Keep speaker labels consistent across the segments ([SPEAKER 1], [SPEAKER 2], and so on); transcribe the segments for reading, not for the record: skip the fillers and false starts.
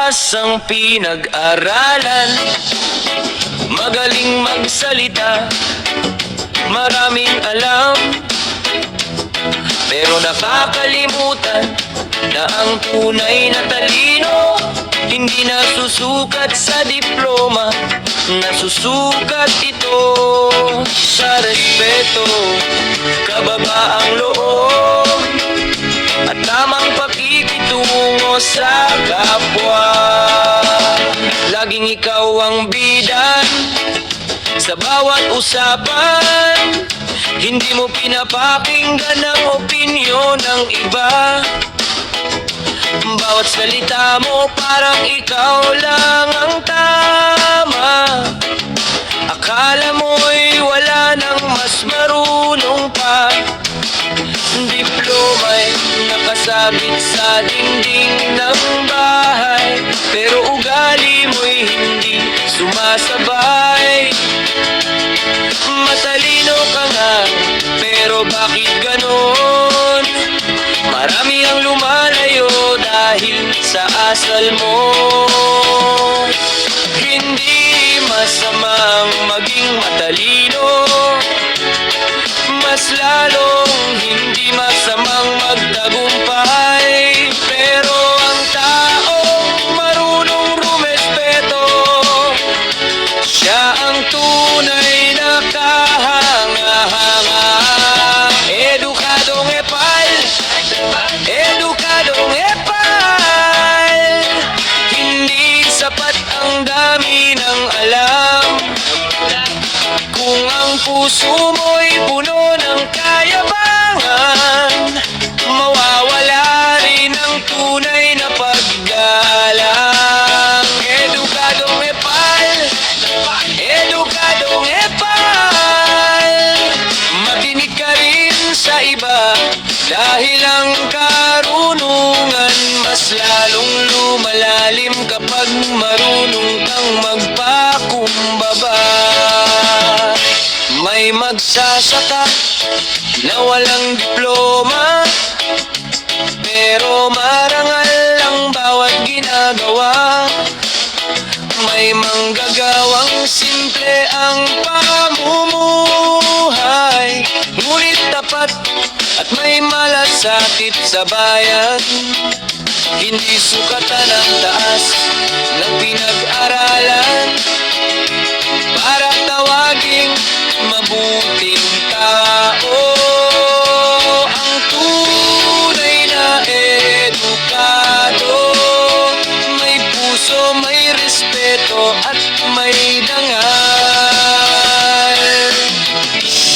[SPEAKER 1] mataas ang pinag-aralan, magaling magsalita, maraming alam, pero nakakalimutan na ang tunay na talino hindi nasusukat sa diploma, nasusukat ito sa respeto, kababaang loob, at tamang pakikitungo sa kapwa. Laging ikaw ang bidan sa bawat usapan, hindi mo pinapakinggan ang opinyon ng iba. Bawat salita mo parang ikaw lang ang tama. Akala mo'y wala nang mas marunong pa. Diploma'y nakasabit sa dingding ng bahay, pero ugali mo'y hindi sumasabay. Matalino ka nga, pero bakit ganon? Marami ang lumalayo dahil sa asal mo. Hindi masamang maging matalino, mas lalong hindi masamang magtagumpay. Pero ang taong marunong rumespeto, siya ang tunay na kahanga-hanga. Edukadong epal, edukadong epal, hindi sapat ang dami ng alam kung ang puso mo'y puno ng kayabangan. Mawawala rin ang tunay na paggalang. Edukadong epal, edukadong epal, makinig ka rin sa iba, dahil ang karunungan mas lalong lumalalim kapag marunong kang magpakumbaba. May magsasaka na walang diploma, pero marangal ang bawat ginagawa. May manggagawang simple ang pamumuhay, ngunit tapat at may malasakit sa bayan. Hindi sukatan ang taas ng pinag-aralan para tawaging mabuting tao. Ang tunay na edukado, may puso, may respeto at may dangal.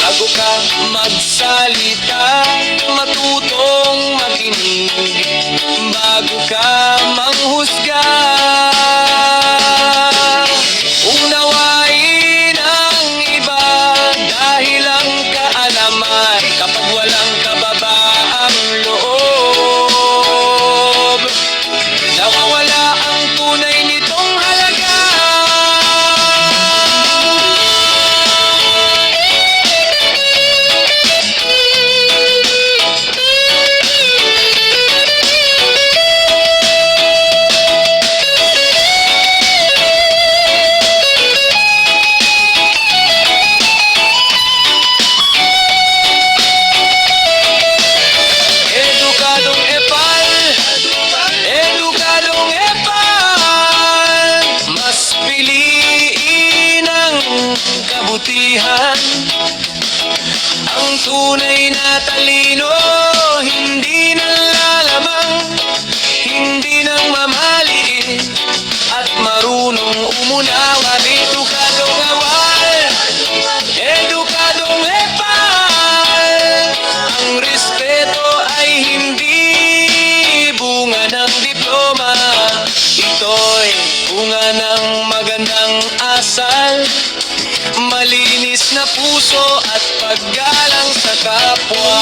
[SPEAKER 1] Bago ka magsalita, matutong makinig. Bago ka manghusga, unawain ang iba, dahil ang kaalaman kapag walang kababaang loob, nawawala ang tunay nitong halaga. Edukadong epal, edukadong epal, mas piliin ang kabutihan. Ang tunay na talino, hindi nalalamang, hindi nang mamaliit, at marunong umunawa. Edukadong awal, edukadong epal, ang respeto ay hindi bunga ng diploma, ito'y bunga ng magandang asal, malinis na puso at paggalang sa kapwa.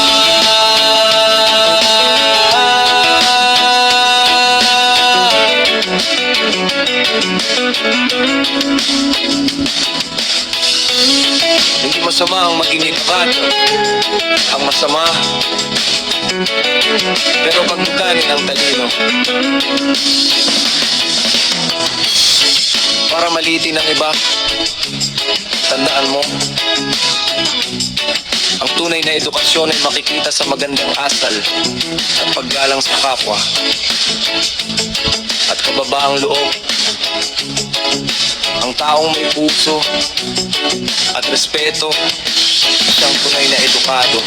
[SPEAKER 1] Hindi masama ang maging edukado. Ang masama, pero pagtukanin ang talino. sakitin ng iba. Tandaan mo, ang tunay na edukasyon ay makikita sa magandang asal at paggalang sa kapwa at kababaang loob. Ang taong may puso at respeto, siyang tunay na edukado.